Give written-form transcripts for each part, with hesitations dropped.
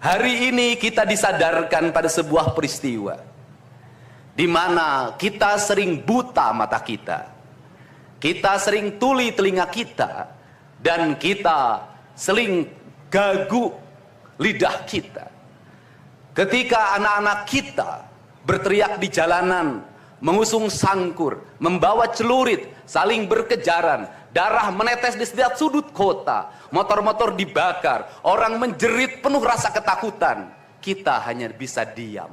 Hari ini kita disadarkan pada sebuah peristiwa di mana kita sering buta mata kita, kita sering tuli telinga kita, dan kita sering gagu lidah kita. Ketika anak-anak kita berteriak di jalanan, mengusung sangkur, membawa celurit, saling berkejaran, darah menetes di setiap sudut kota, motor-motor dibakar, orang menjerit penuh rasa ketakutan, kita hanya bisa diam.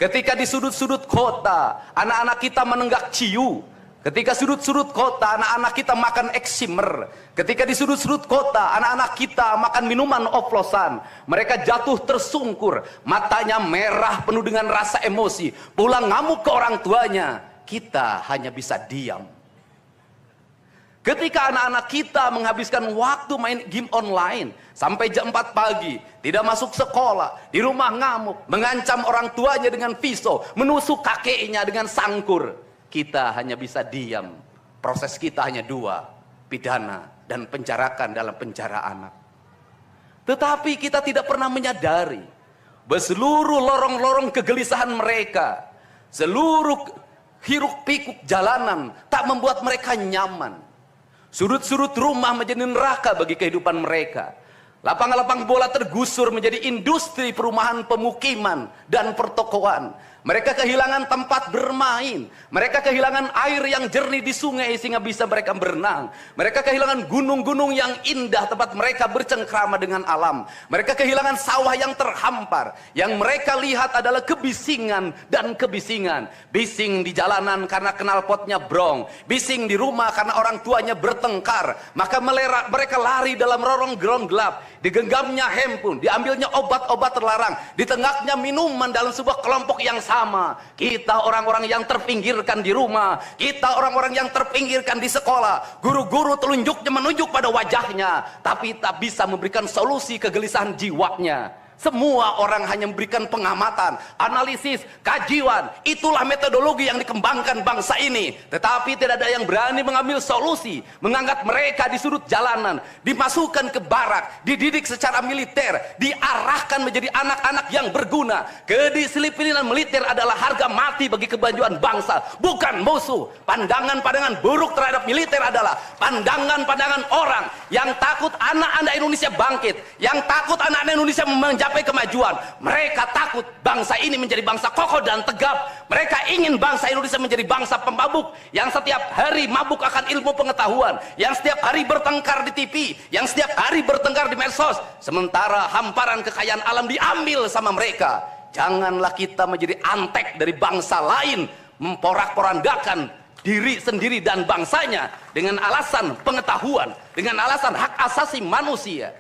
Ketika di sudut-sudut kota, anak-anak kita menenggak ciu. Ketika sudut-sudut kota, anak-anak kita makan eksimer. Ketika di sudut-sudut kota, anak-anak kita makan minuman oplosan. Mereka jatuh tersungkur, matanya merah penuh dengan rasa emosi, pulang ngamuk ke orang tuanya. Kita hanya bisa diam. Ketika anak-anak kita menghabiskan waktu main game online sampai jam 4 pagi, tidak masuk sekolah, di rumah ngamuk, mengancam orang tuanya dengan pisau, menusuk kakeknya dengan sangkur, kita hanya bisa diam. Proses kita hanya dua, pidana dan penjarakan dalam penjara anak. Tetapi kita tidak pernah menyadari bahwa seluruh lorong-lorong kegelisahan mereka, seluruh hiruk pikuk jalanan tak membuat mereka nyaman. Sudut-sudut rumah menjadi neraka bagi kehidupan mereka. Lapang-lapang bola tergusur menjadi industri perumahan, pemukiman, dan pertokoan. Mereka kehilangan tempat bermain. Mereka kehilangan air yang jernih di sungai sehingga bisa mereka berenang. Mereka kehilangan gunung-gunung yang indah tempat mereka bercengkrama dengan alam. Mereka kehilangan sawah yang terhampar. Yang mereka lihat adalah kebisingan dan kebisingan. Bising di jalanan karena knalpotnya brong. Bising di rumah karena orang tuanya bertengkar. Maka mereka lari dalam rorong-gerong gelap. Digenggamnya handphone, diambilnya obat-obat terlarang, ditengahnya minuman dalam sebuah kelompok yang sama. Kita orang-orang yang terpinggirkan di rumah, kita orang-orang yang terpinggirkan di sekolah. Guru-guru telunjuknya menunjuk pada wajahnya, tapi tak bisa memberikan solusi kegelisahan jiwanya. Semua orang hanya memberikan pengamatan, analisis, kajian. Itulah metodologi yang dikembangkan bangsa ini. Tetapi tidak ada yang berani mengambil solusi, mengangkat mereka di sudut jalanan, dimasukkan ke barak, dididik secara militer, diarahkan menjadi anak-anak yang berguna. Kedisiplinan militer adalah harga mati bagi kemajuan bangsa, bukan musuh. Pandangan-pandangan buruk terhadap militer adalah pandangan-pandangan orang yang takut anak-anak Indonesia bangkit, yang takut anak-anak Indonesia mencapai kemajuan. Mereka takut bangsa ini menjadi bangsa kokoh dan tegap. Mereka ingin bangsa Indonesia menjadi bangsa pemabuk yang setiap hari mabuk akan ilmu pengetahuan, yang setiap hari bertengkar di TV, yang setiap hari bertengkar di medsos, sementara hamparan kekayaan alam diambil sama mereka. Janganlah kita menjadi antek dari bangsa lain, memporak-porandakan diri sendiri dan bangsanya dengan alasan pengetahuan, dengan alasan hak asasi manusia.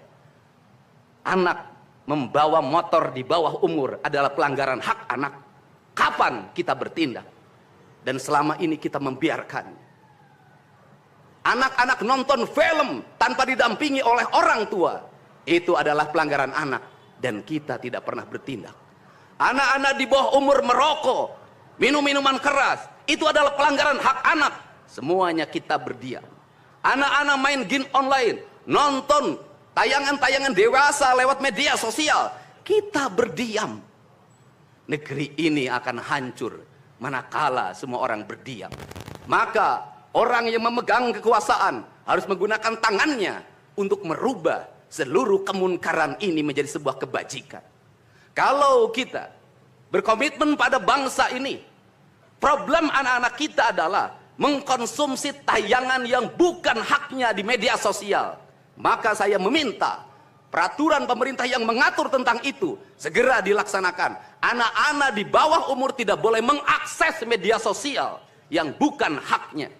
Anak membawa motor di bawah umur adalah pelanggaran hak anak. Kapan kita bertindak? Dan selama ini kita membiarkan anak-anak nonton film tanpa didampingi oleh orang tua. Itu adalah pelanggaran anak, dan kita tidak pernah bertindak. Anak-anak di bawah umur merokok, minum minuman keras, itu adalah pelanggaran hak anak. Semuanya kita berdiam. Anak-anak main game online, nonton tayangan-tayangan dewasa lewat media sosial, kita berdiam. Negeri ini akan hancur manakala semua orang berdiam. Maka orang yang memegang kekuasaan harus menggunakan tangannya untuk merubah seluruh kemunkaran ini menjadi sebuah kebajikan. Kalau kita berkomitmen pada bangsa ini, problem anak-anak kita adalah mengkonsumsi tayangan yang bukan haknya di media sosial. Maka saya meminta peraturan pemerintah yang mengatur tentang itu segera dilaksanakan. Anak-anak di bawah umur tidak boleh mengakses media sosial yang bukan haknya.